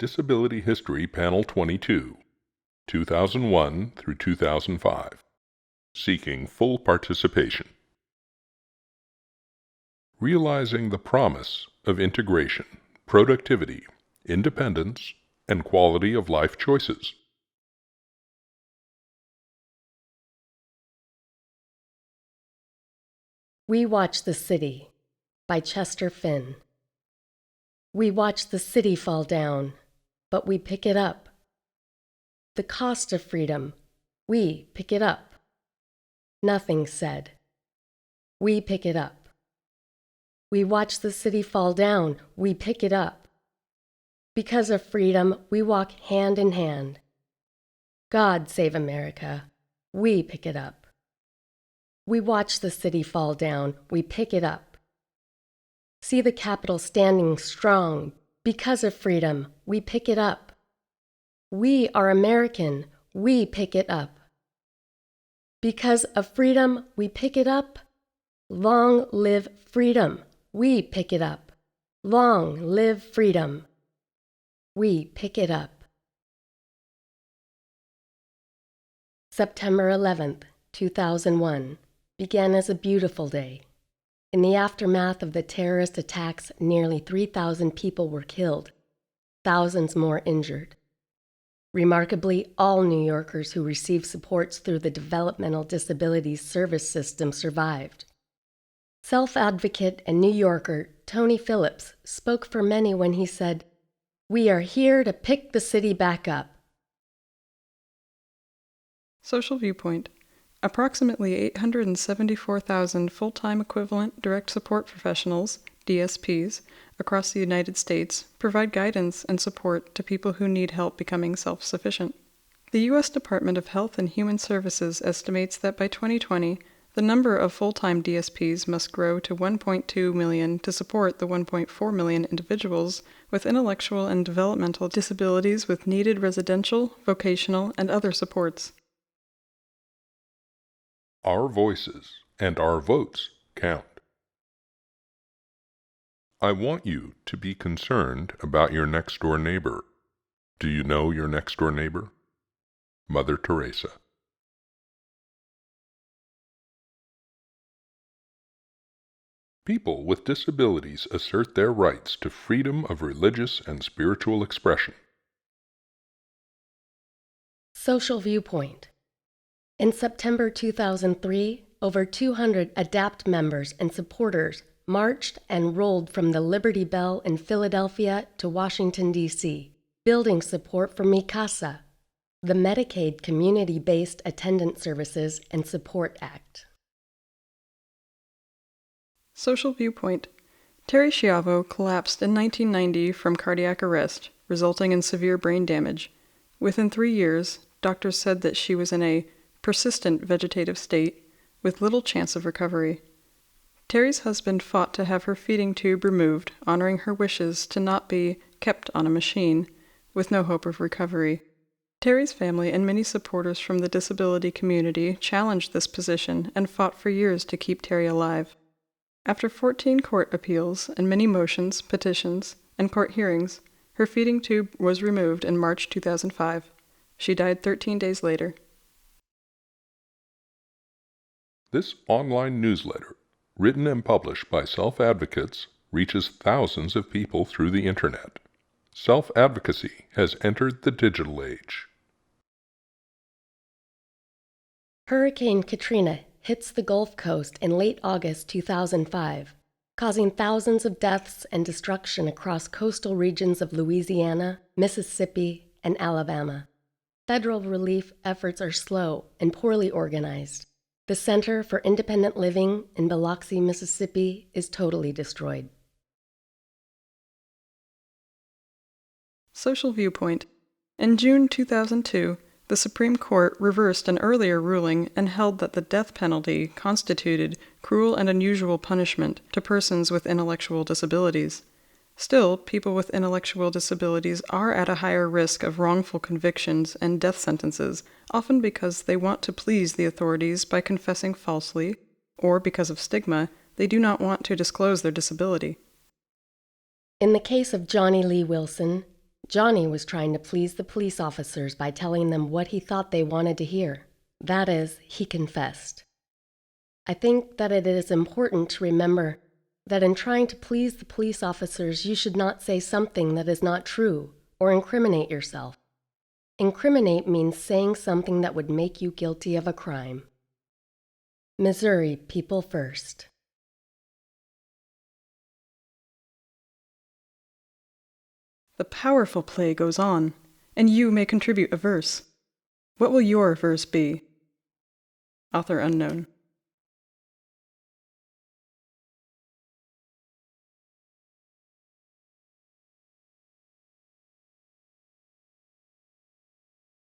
Disability History Panel 22, 2001 through 2005, seeking full participation. Realizing the promise of integration, productivity, independence, and quality of life choices. We Watch the City by Chester Finn. We watch the city fall down, but we pick it up. The cost of freedom, we pick it up. Nothing said. We pick it up. We watch the city fall down, we pick it up. Because of freedom, we walk hand in hand. God save America, we pick it up. We watch the city fall down, we pick it up. See the Capitol standing strong. Because of freedom, we pick it up. We are American, we pick it up. Because of freedom, we pick it up. Long live freedom, we pick it up. Long live freedom, we pick it up. September 11th, 2001, began as a beautiful day. In the aftermath of the terrorist attacks, nearly 3,000 people were killed, thousands more injured. Remarkably, all New Yorkers who received supports through the Developmental Disabilities Service System survived. Self-advocate and New Yorker Tony Phillips spoke for many when he said, "We are here to pick the city back up." Social Viewpoint. Approximately 874,000 full-time equivalent direct support professionals, DSPs, across the United States provide guidance and support to people who need help becoming self-sufficient. The U.S. Department of Health and Human Services estimates that by 2020, the number of full-time DSPs must grow to 1.2 million to support the 1.4 million individuals with intellectual and developmental disabilities with needed residential, vocational, and other supports. Our voices and our votes count. I want you to be concerned about your next-door neighbor. Do you know your next-door neighbor? Mother Teresa. People with disabilities assert their rights to freedom of religious and spiritual expression. Social Viewpoint. In September 2003, over 200 ADAPT members and supporters marched and rolled from the Liberty Bell in Philadelphia to Washington, D.C., building support for Mi Casa, the Medicaid Community-Based Attendant Services and Support Act. Social Viewpoint. Terry Schiavo collapsed in 1990 from cardiac arrest, resulting in severe brain damage. Within 3 years, doctors said that she was in a persistent vegetative state with little chance of recovery. Terry's husband fought to have her feeding tube removed, honoring her wishes to not be kept on a machine, with no hope of recovery. Terry's family and many supporters from the disability community challenged this position and fought for years to keep Terry alive. After 14 court appeals and many motions, petitions, and court hearings, her feeding tube was removed in March 2005. She died 13 days later. This online newsletter, written and published by self-advocates, reaches thousands of people through the Internet. Self-advocacy has entered the digital age. Hurricane Katrina hits the Gulf Coast in late August 2005, causing thousands of deaths and destruction across coastal regions of Louisiana, Mississippi, and Alabama. Federal relief efforts are slow and poorly organized. The Center for Independent Living in Biloxi, Mississippi, is totally destroyed. Social Viewpoint. In June 2002, the Supreme Court reversed an earlier ruling and held that the death penalty constituted cruel and unusual punishment to persons with intellectual disabilities. Still, people with intellectual disabilities are at a higher risk of wrongful convictions and death sentences, often because they want to please the authorities by confessing falsely, or because of stigma, they do not want to disclose their disability. In the case of Johnny Lee Wilson, Johnny was trying to please the police officers by telling them what he thought they wanted to hear. That is, he confessed. I think that it is important to remember that in trying to please the police officers, you should not say something that is not true or incriminate yourself. Incriminate means saying something that would make you guilty of a crime. Missouri, people first. The powerful play goes on, and you may contribute a verse. What will your verse be? Author unknown.